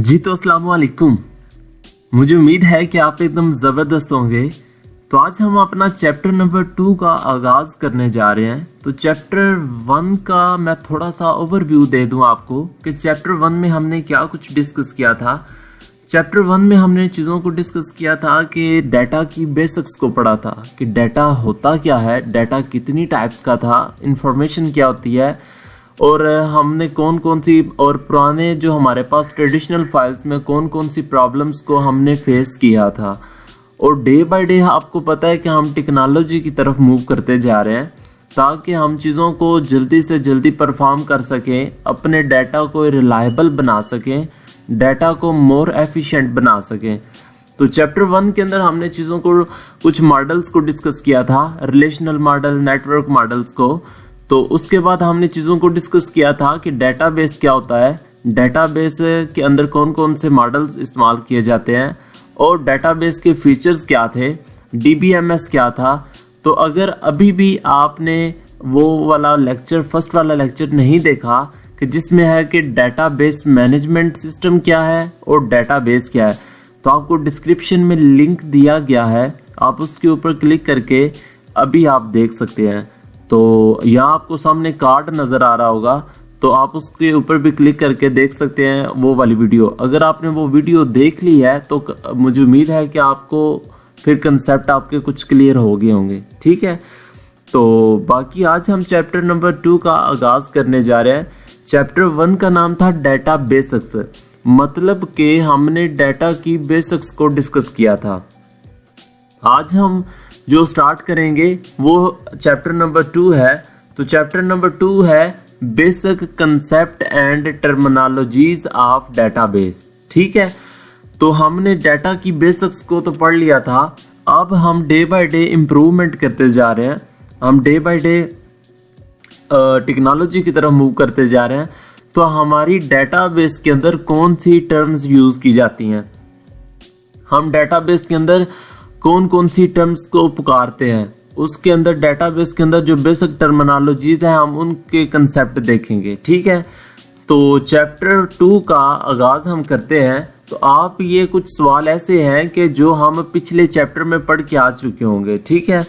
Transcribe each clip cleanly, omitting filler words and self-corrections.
जी तो अस्सलाम वालेकुम। मुझे उम्मीद है कि आप एकदम ज़बरदस्त होंगे। तो आज हम अपना चैप्टर नंबर 2 का आगाज़ करने जा रहे हैं। तो चैप्टर 1 का मैं थोड़ा सा ओवरव्यू दे दूं आपको कि चैप्टर 1 में हमने क्या कुछ डिस्कस किया था। चैप्टर 1 में हमने चीज़ों को डिस्कस किया था कि डाटा की बेसिक्स को पढ़ा था कि डाटा होता क्या है, डाटा कितनी टाइप्स का था, इंफॉर्मेशन क्या होती है, और हमने कौन कौन सी और पुराने जो हमारे पास ट्रेडिशनल फाइल्स में कौन कौन सी प्रॉब्लम्स को हमने फेस किया था। और डे बाय डे आपको पता है कि हम टेक्नोलॉजी की तरफ मूव करते जा रहे हैं ताकि हम चीज़ों को जल्दी से जल्दी परफॉर्म कर सकें, अपने डाटा को रिलायबल बना सकें, डाटा को मोर एफिशिएंट बना सकें। तो चैप्टर 1 के अंदर हमने चीज़ों को कुछ मॉडल्स को डिस्कस किया था, रिलेशनल मॉडल, नेटवर्क मॉडल्स को। तो उसके बाद हमने चीज़ों को डिस्कस किया था कि डेटाबेस क्या होता है, डेटाबेस के अंदर कौन कौन से मॉडल्स इस्तेमाल किए जाते हैं और डेटाबेस के फीचर्स क्या थे, डीबीएमएस क्या था। तो अगर अभी भी आपने वो वाला लेक्चर, फर्स्ट वाला लेक्चर नहीं देखा कि जिसमें है कि डेटाबेस मैनेजमेंट सिस्टम क्या है और डेटाबेस क्या है, तो आपको डिस्क्रिप्शन में लिंक दिया गया है, आप उसके ऊपर क्लिक करके अभी आप देख सकते हैं। तो यहाँ आपको सामने कार्ड नज़र आ रहा होगा, तो आप उसके ऊपर भी क्लिक करके देख सकते हैं वो वाली वीडियो। अगर आपने वो वीडियो देख ली है तो मुझे उम्मीद है कि आपको फिर कंसेप्ट आपके कुछ क्लियर हो गए होंगे। ठीक है, तो बाकी आज हम चैप्टर नंबर 2 का आगाज़ करने जा रहे हैं। चैप्टर 1 का नाम था डाटा बेसिक्स, मतलब कि हमने डाटा की बेसिक्स को डिस्कस किया था। आज हम जो स्टार्ट करेंगे वो चैप्टर नंबर 2 है। तो चैप्टर नंबर 2 है basic concept and terminologies of database. ठीक है, तो हमने डाटा की बेसिक्स को तो पढ़ लिया था, अब हम डे बाय डे इम्प्रूवमेंट करते जा रहे हैं, हम डे बाय डे टेक्नोलॉजी की तरफ मूव करते जा रहे हैं। तो हमारी डेटाबेस के अंदर कौन सी टर्म्स यूज़ की जाती हैं, हम डेटाबेस के अंदर कौन कौन सी टर्म्स को पुकारते हैं, उसके अंदर डेटाबेस के अंदर जो बेसिक टर्मिनोलॉजीज हैं हम उनके कंसेप्ट देखेंगे। ठीक है, तो चैप्टर 2 का आगाज़ हम करते हैं। तो आप ये कुछ सवाल ऐसे हैं कि जो हम पिछले चैप्टर में पढ़ के आ चुके होंगे। ठीक है,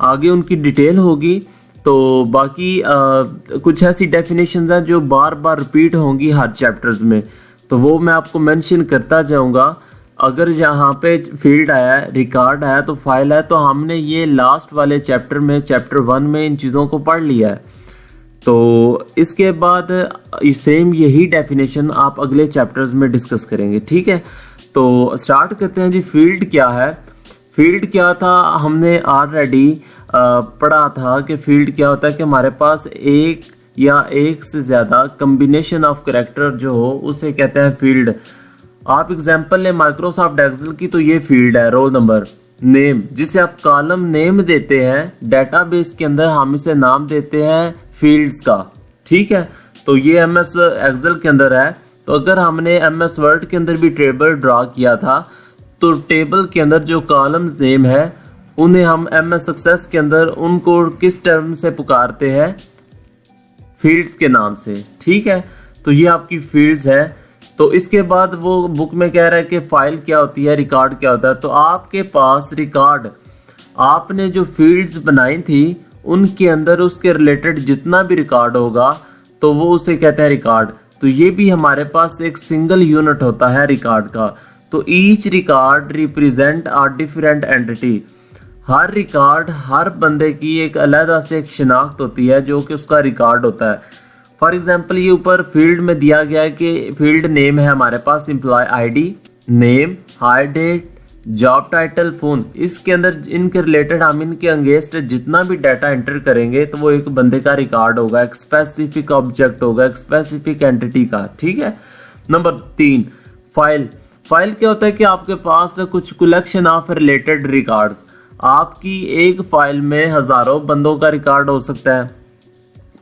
आगे उनकी डिटेल होगी। तो बाकी कुछ ऐसी डेफिनेशंस हैं जो बार बार रिपीट होंगी हर चैप्टर्स में, तो वो मैं आपको मेंशन करता जाऊंगा। अगर यहाँ पे फील्ड आया है, रिकॉर्ड आया तो फाइल है, तो हमने ये लास्ट वाले चैप्टर में, चैप्टर 1 में इन चीज़ों को पढ़ लिया है। तो इसके बाद सेम यही डेफिनेशन आप अगले चैप्टर्स में डिस्कस करेंगे। ठीक है, तो स्टार्ट करते हैं जी। फील्ड क्या है, फील्ड क्या था, हमने ऑलरेडी पढ़ा था कि फील्ड क्या होता है कि हमारे पास एक या एक से ज़्यादा कम्बिनेशन ऑफ कैरेक्टर जो हो उसे कहते हैं फील्ड। आप एग्जांपल ले माइक्रोसॉफ्ट एक्सेल की, तो ये फील्ड है, रोल नंबर, नेम, जिसे आप कॉलम नेम देते हैं, डेटाबेस के अंदर हम इसे नाम देते हैं फील्ड्स का। ठीक है, तो ये एमएस एक्सेल के अंदर है। तो अगर हमने एमएस वर्ड के अंदर भी टेबल ड्रा किया था, तो टेबल के अंदर जो कॉलम्स नेम है उन्हें हम एमएस सक्सेस के अंदर उनको किस टर्म से पुकारते हैं, फील्ड्स के नाम से। ठीक है, तो ये आपकी फील्ड्स है। तो इसके बाद वो बुक में कह रहा है कि फाइल क्या होती है, रिकॉर्ड क्या होता है। तो आपके पास रिकॉर्ड, आपने जो फील्ड्स बनाई थी उनके अंदर उसके रिलेटेड जितना भी रिकॉर्ड होगा तो वो उसे कहते हैं रिकॉर्ड। तो ये भी हमारे पास एक सिंगल यूनिट होता है रिकॉर्ड का। तो each record represent a different entity, हर रिकॉर्ड, हर बंदे की एक अलग से एक शिनाख्त होती है जो कि उसका रिकॉर्ड होता है। फॉर एग्जाम्पल ये ऊपर फील्ड में दिया गया है कि फील्ड नेम है हमारे पास, employ ID, name, hire date, job title, phone. इसके अंदर इनके रिलेटेड हम इनके अगेंस्ट जितना भी डाटा एंटर करेंगे तो वो एक बंदे का रिकॉर्ड होगा, एक स्पेसिफिक ऑब्जेक्ट होगा, एक स्पेसिफिक एंटिटी का। ठीक है, नंबर 3 फाइल। फाइल क्या होता है कि आपके पास कुछ कलेक्शन ऑफ रिलेटेड रिकॉर्ड्स, आपकी एक फाइल में हजारों बंदों का रिकॉर्ड हो सकता है,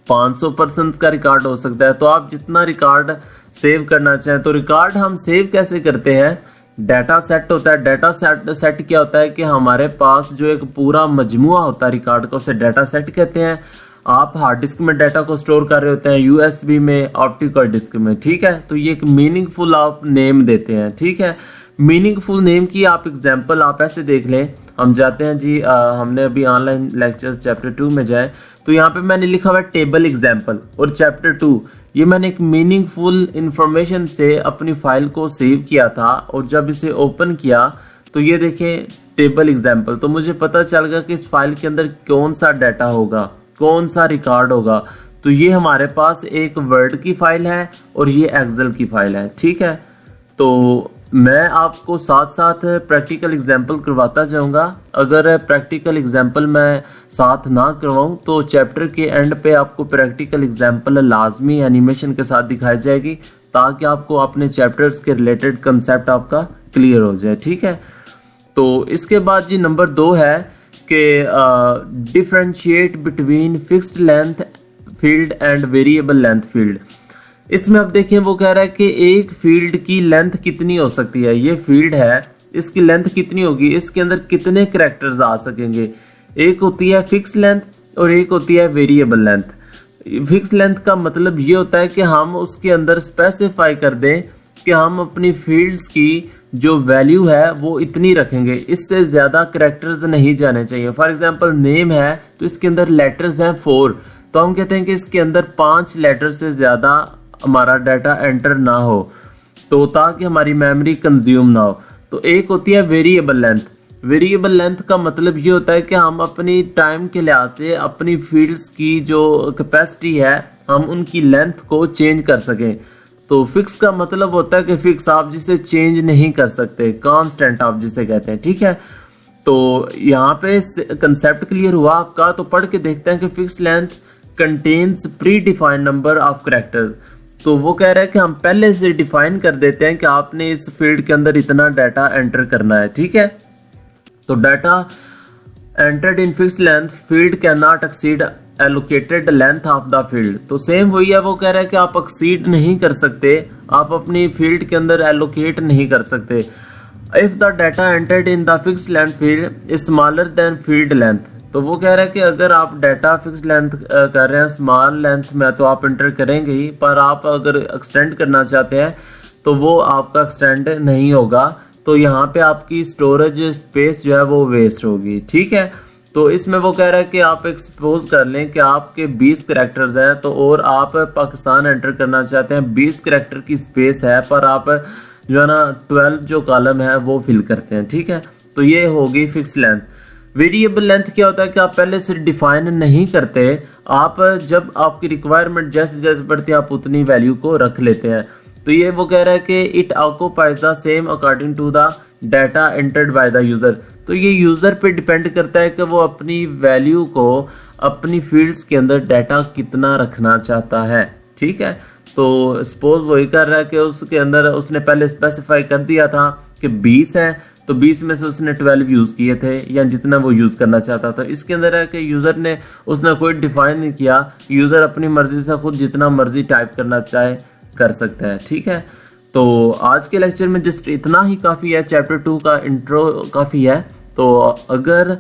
500% का रिकॉर्ड हो सकता है। तो आप जितना रिकॉर्ड सेव करना चाहें, तो रिकॉर्ड हम सेव कैसे करते हैं, डाटा सेट होता है। डाटा सेट क्या होता है कि हमारे पास जो एक पूरा मजमुआ होता है रिकॉर्ड का, उसे डाटा सेट कहते हैं। आप हार्ड डिस्क में डाटा को स्टोर कर रहे होते हैं, यूएसबी में, ऑप्टिकल डिस्क में, ठीक है। तो ये एक मीनिंगफुल आप नेम देते हैं, ठीक है। मीनिंगफुल नेम की आप एग्जांपल आप ऐसे देख लें। हम जाते हैं जी, हमने अभी ऑनलाइन लेक्चर चैप्टर 2 में जाए तो यहाँ पे मैंने लिखा हुआ है टेबल एग्जांपल, और चैप्टर 2 ये मैंने एक मीनिंगफुल इंफॉर्मेशन से अपनी फाइल को सेव किया था, और जब इसे ओपन किया तो ये देखें टेबल एग्जांपल, तो मुझे पता चल गया कि इस फाइल के अंदर कौन सा डाटा होगा, कौन सा रिकॉर्ड होगा। तो ये हमारे पास एक वर्ड की फाइल है और ये एक्सेल की फाइल है, ठीक है। तो मैं आपको साथ साथ प्रैक्टिकल एग्जांपल करवाता जाऊंगा। अगर प्रैक्टिकल एग्जांपल मैं साथ ना करवाऊं तो चैप्टर के एंड पे आपको प्रैक्टिकल एग्जांपल लाजमी एनिमेशन के साथ दिखाई जाएगी, ताकि आपको अपने चैप्टर्स के रिलेटेड कंसेप्ट आपका क्लियर हो जाए, ठीक है। तो इसके बाद जी नंबर 2 है कि differentiate between fixed length field and variable length field. इसमें अब देखें वो कह रहा है कि एक फील्ड की लेंथ कितनी हो सकती है। ये फील्ड है, इसकी लेंथ कितनी होगी, इसके अंदर कितने कैरेक्टर्स आ सकेंगे। एक होती है फिक्स लेंथ और एक होती है वेरिएबल लेंथ। फिक्स लेंथ का मतलब ये होता है कि हम उसके अंदर स्पेसिफाई कर दें कि हम अपनी फील्ड्स की जो वैल्यू है वो इतनी रखेंगे, इससे ज्यादा कैरेक्टर्स नहीं जाने चाहिए। फॉर एग्जांपल नेम है तो इसके अंदर लेटर्स हैं 4, तो हम कहते हैं कि इसके अंदर 5 लेटर से ज्यादा हमारा डाटा एंटर ना हो, तो ताकि हमारी मेमोरी कंज्यूम ना हो। तो एक होती है वेरिएबल लेंथ। वेरिएबल लेंथ का मतलब ये होता है कि हम अपनी टाइम के लिहाज से अपनी फील्ड्स की जो कैपेसिटी है हम उनकी लेंथ को चेंज कर सकें। तो फिक्स का मतलब होता है कि फिक्स आप जिसे चेंज नहीं कर सकते, कांस्टेंट आप जिसे कहते हैं, ठीक है। तो यहाँ पे कंसेप्ट क्लियर हुआ आपका। तो पढ़ के देखते हैं कि fix length contains pre defined number of characters. तो वो कह रहा है कि हम पहले से डिफाइन कर देते हैं कि आपने इस फील्ड के अंदर इतना डाटा एंटर करना है, ठीक है। तो data entered in fixed length field can not exceed allocated length of the field. तो सेम वही है, वो कह रहा है कि आप एक्सीड नहीं कर सकते, आप अपनी फील्ड के अंदर एलोकेट नहीं कर सकते। If the data entered in the fixed length field is smaller than field length. तो वो कह रहा है कि अगर आप डाटा फिक्स लेंथ कर रहे हैं स्मॉल लेंथ में तो आप एंटर करेंगे ही, पर आप अगर एक्सटेंड करना चाहते हैं तो वो आपका एक्सटेंड नहीं होगा। तो यहाँ पे आपकी स्टोरेज स्पेस जो है वो वेस्ट होगी, ठीक है। तो इसमें वो कह रहा है कि आप एक्सपोज कर लें कि आपके 20 कैरेक्टर्स हैं, तो और आप पाकिस्तान एंटर करना चाहते हैं, 20 कैरेक्टर की स्पेस है, पर आप जो है ना 12 जो कॉलम है वो फिल करते हैं, ठीक है। तो ये होगी फिक्स लेंथ। वेरिएबल लेंथ क्या होता है कि आप पहले से डिफाइन नहीं करते, आप जब आपकी रिक्वायरमेंट जैसे जैसे बढ़ती है आप उतनी वैल्यू को रख लेते हैं। तो ये वो कह रहा है कि it occupies the same according to the data entered by the user. तो ये यूजर पे डिपेंड करता है कि वो अपनी वैल्यू को अपनी फील्ड्स के अंदर डाटा कितना रखना चाहता है, ठीक है। तो सपोज वही कर रहा है कि उसके अंदर उसने पहले स्पेसिफाई कर दिया था कि 20 है, तो 20 में से उसने 12 यूज किए थे या जितना वो यूज करना चाहता था। इसके अंदर है कि यूजर ने उसने कोई डिफाइन नहीं किया, यूजर अपनी मर्जी से खुद जितना मर्जी टाइप करना चाहे कर सकता है, ठीक है। तो आज के लेक्चर में जस्ट इतना ही काफ़ी है, चैप्टर 2 का इंट्रो काफ़ी है। तो अगर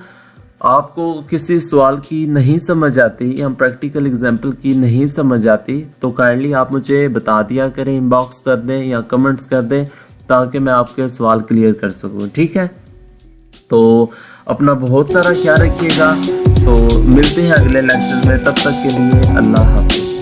आपको किसी सवाल की नहीं समझ आती या प्रैक्टिकल एग्जाम्पल की नहीं समझ आती तो काइंडली आप मुझे बता दिया करें, इनबॉक्स कर दें या कमेंट्स कर दें, ताकि मैं आपके सवाल क्लियर कर सकूं, ठीक है। तो अपना बहुत सारा ख्याल रखिएगा। तो मिलते हैं अगले लेक्चर में, तब तक के लिए अल्लाह हाफिज़।